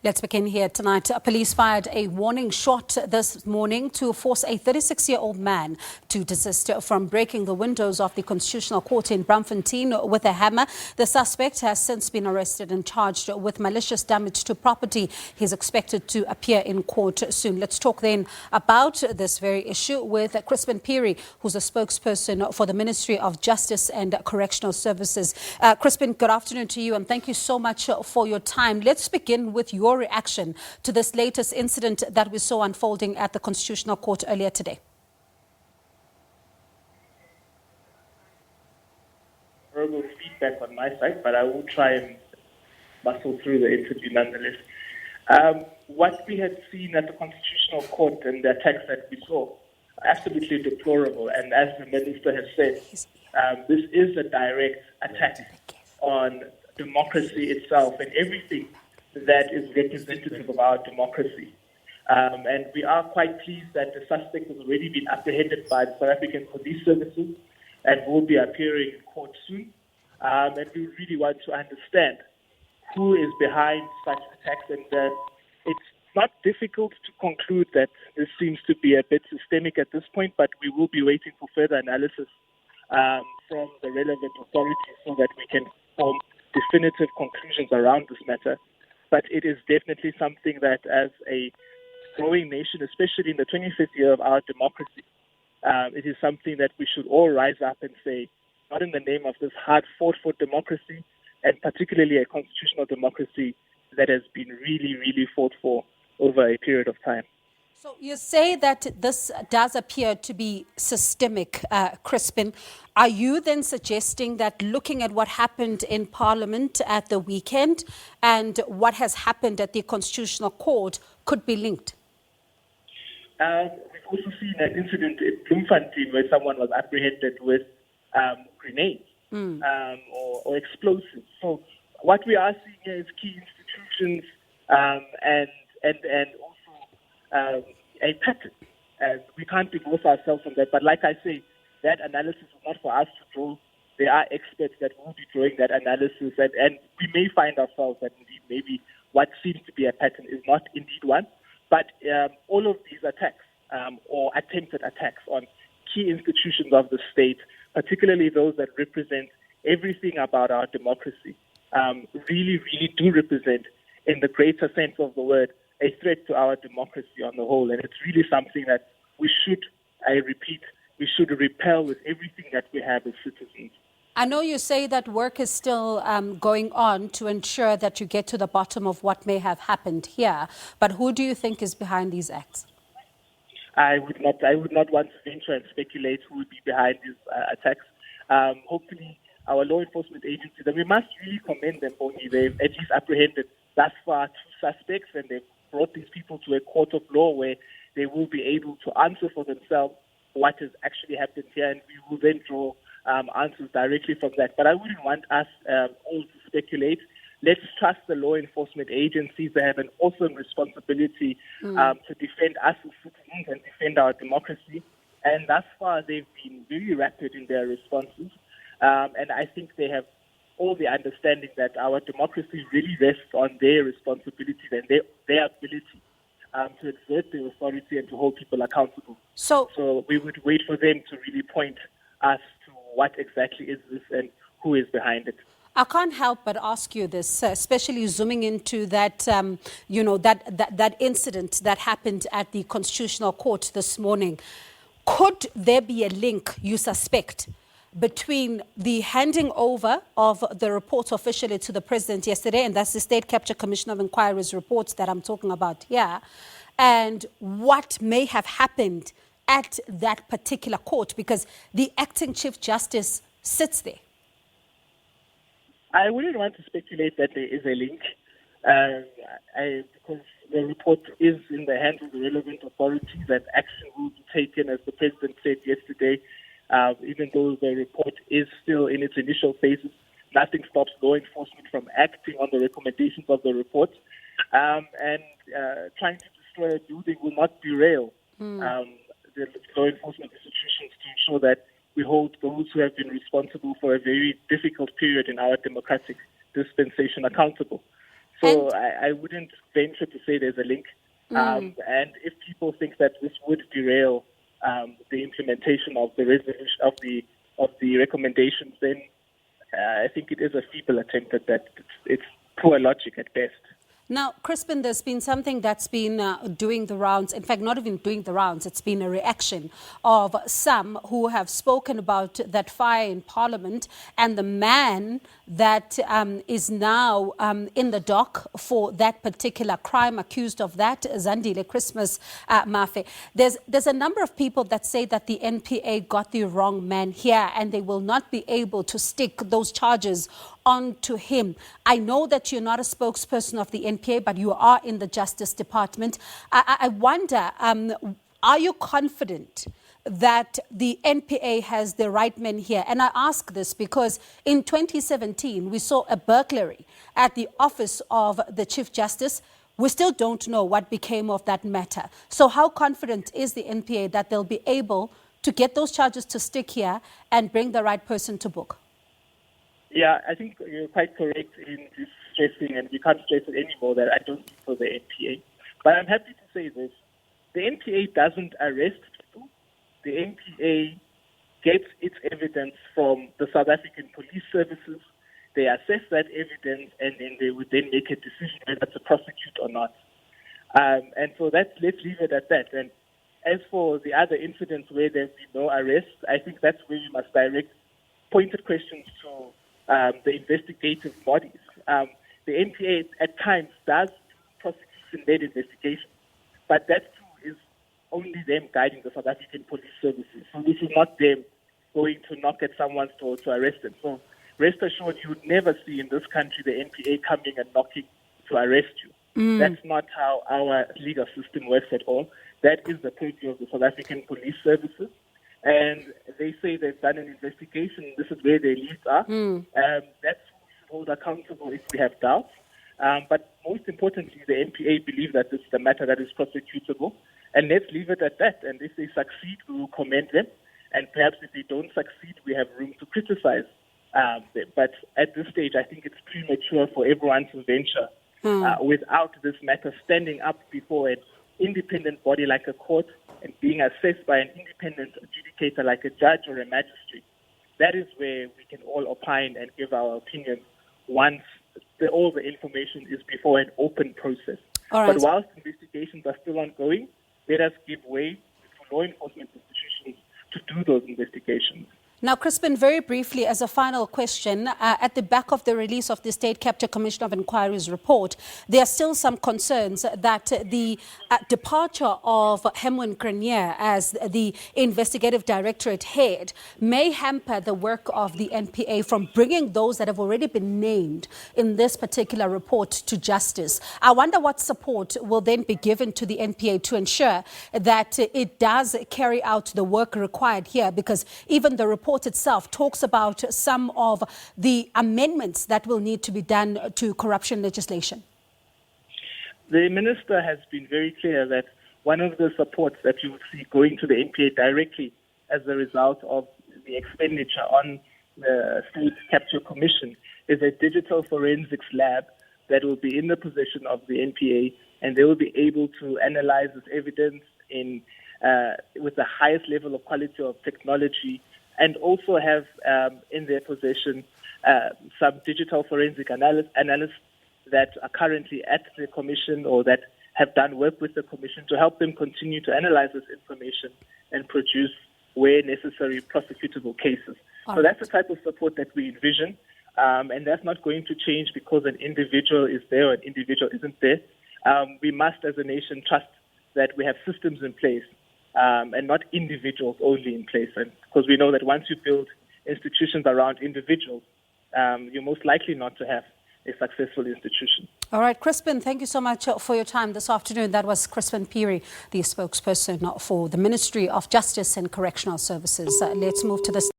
Let's begin here tonight. Police fired a warning shot this morning to force a 36-year-old man to desist from breaking the windows of the Constitutional Court in Braamfontein with a hammer. The suspect has since been arrested and charged with malicious damage to property. He's expected to appear in court soon. Let's talk then about this very issue with Chrispin Phiri, who's a spokesperson for the Ministry of Justice and Correctional Services. Chrispin, good afternoon to you and thank you so much for your time. Let's begin with your reaction to this latest incident that we saw unfolding at the Constitutional Court earlier today. Horrible feedback on my side, but I will try and muscle through the interview nonetheless. What we had seen at the Constitutional Court and the attacks that we saw are absolutely deplorable. And as the Minister has said, this is a direct attack on democracy itself and everything that is representative of our democracy. And we are quite pleased that the suspect has already been apprehended by the South African Police Services and will be appearing in court soon. And we really want to understand who is behind such attacks. And it's not difficult to conclude that this seems to be a bit systemic at this point, but we will be waiting for further analysis from the relevant authorities so that we can form definitive conclusions around this matter. But it is definitely something that as a growing nation, especially in the 25th year of our democracy, it is something that we should all rise up and say, not in the name of this hard-fought-for democracy, and particularly a constitutional democracy that has been really, really fought for over a period of time. So you say that this does appear to be systemic, Chrispin. Are you then suggesting that looking at what happened in Parliament at the weekend and what has happened at the Constitutional Court could be linked? We've also seen an incident in Braamfontein where someone was apprehended with grenades or explosives. So what we are seeing here is key institutions and also a pattern. We can't divorce ourselves from that. But like I say, that analysis is not for us to draw. There are experts that will be drawing that analysis, and we may find ourselves that indeed maybe what seems to be a pattern is not indeed one. But all of these attacks or attempted attacks on key institutions of the state, particularly those that represent everything about our democracy, really, really do represent, in the greater sense of the word, a threat to our democracy on the whole. And it's really something that we should, I repeat, we should repel with everything that we have as citizens. I know you say that work is still going on to ensure that you get to the bottom of what may have happened here. But who do you think is behind these acts? I would not want to venture and speculate who would be behind these attacks. Hopefully, our law enforcement agencies, and we must really commend them, Bonnie. They've at least apprehended thus far 2 suspects, and they've brought these people to a court of law where they will be able to answer for themselves what has actually happened here, and we will then draw answers directly from that. But I wouldn't want us all to speculate. Let's trust the law enforcement agencies. They have an awesome responsibility to defend us as citizens and defend our democracy. And thus far, they've been very rapid in their responses. And I think they have all the understanding that our democracy really rests on their responsibilities and their ability to exert their authority and to hold people accountable. So we would wait for them to really point us to what exactly is this and who is behind it. I can't help but ask you this, especially zooming into that, that incident that happened at the Constitutional Court this morning. Could there be a link, you suspect, between the handing over of the report officially to the president yesterday, and that's the State Capture Commission of Inquiry's reports that I'm talking about here, and what may have happened at that particular court, because the acting Chief Justice sits there? I wouldn't want to speculate that there is a link, because the report is in the hands of the relevant authorities and action will be taken, as the President said yesterday. Even though the report is still in its initial phases, nothing stops law enforcement from acting on the recommendations of the report. And trying to destroy a building will not derail the law enforcement institutions to ensure that we hold those who have been responsible for a very difficult period in our democratic dispensation accountable. So I wouldn't venture to say there's a link. And if people think that this would derail the implementation of the resolution of the recommendations, then I think it is a feeble attempt at that. It's poor logic at best. Now, Chrispin, there's been something that's been doing the rounds. In fact, not even doing the rounds. It's been a reaction of some who have spoken about that fire in Parliament and the man that is now in the dock for that particular crime, accused of that, Zandile Christmas Mafe. There's a number of people that say that the NPA got the wrong man here and they will not be able to stick those charges onto him. I know that you're not a spokesperson of the NPA, but you are in the Justice Department. I wonder, are you confident that the NPA has the right men here? And I ask this because in 2017, we saw a burglary at the office of the Chief Justice. We still don't know what became of that matter. So how confident is the NPA that they'll be able to get those charges to stick here and bring the right person to book? Yeah, I think you're quite correct in stressing, and we can't stress it anymore, that I don't think for the NPA. But I'm happy to say this. The NPA doesn't arrest people. The NPA gets its evidence from the South African police services. They assess that evidence, and then they would then make a decision whether to prosecute or not. And so let's leave it at that. And as for the other incidents where there's been no arrests, I think that's where we must direct pointed questions to the investigative bodies. The NPA at times does prosecution-led investigations, but that too is only them guiding the South African police services. So this is not them going to knock at someone's door to arrest them. So rest assured, you would never see in this country the NPA coming and knocking to arrest you. That's not how our legal system works at all. That is the purview of the South African police services. And they say they've done an investigation. This is where their leads are. That's who we should hold accountable if we have doubts. But most importantly, the NPA believe that this is a matter that is prosecutable. And let's leave it at that. And if they succeed, we will commend them. And perhaps if they don't succeed, we have room to criticize them. But at this stage, I think it's premature for everyone to venture without this matter standing up before an independent body like a court and being assessed by an independent adjudicator like a judge or a magistrate. That is where we can all opine and give our opinion once all the information is before an open process. All right. But whilst investigations are still ongoing, let us give way to law enforcement institutions to do those investigations. Now, Chrispin, very briefly, as a final question, at the back of the release of the State Capture Commission of Inquiry's report, there are still some concerns that the departure of Hemwin Grenier as the investigative directorate head may hamper the work of the NPA from bringing those that have already been named in this particular report to justice. I wonder what support will then be given to the NPA to ensure that it does carry out the work required here, because even the report itself talks about some of the amendments that will need to be done to corruption legislation. The minister has been very clear that one of the supports that you will see going to the NPA directly as a result of the expenditure on the State Capture Commission is a digital forensics lab that will be in the possession of the NPA, and they will be able to analyze this evidence with the highest level of quality of technology, and also have in their possession some digital forensic analysts that are currently at the Commission or that have done work with the Commission to help them continue to analyze this information and produce, where necessary, prosecutable cases. So that's the type of support that we envision, and that's not going to change because an individual is there or an individual isn't there. We must, as a nation, trust that we have systems in place and not individuals only in place. And because we know that once you build institutions around individuals, you're most likely not to have a successful institution. All right, Chrispin, thank you so much for your time this afternoon. That was Chrispin Phiri, the spokesperson for the Ministry of Justice and Correctional Services. Let's move to this.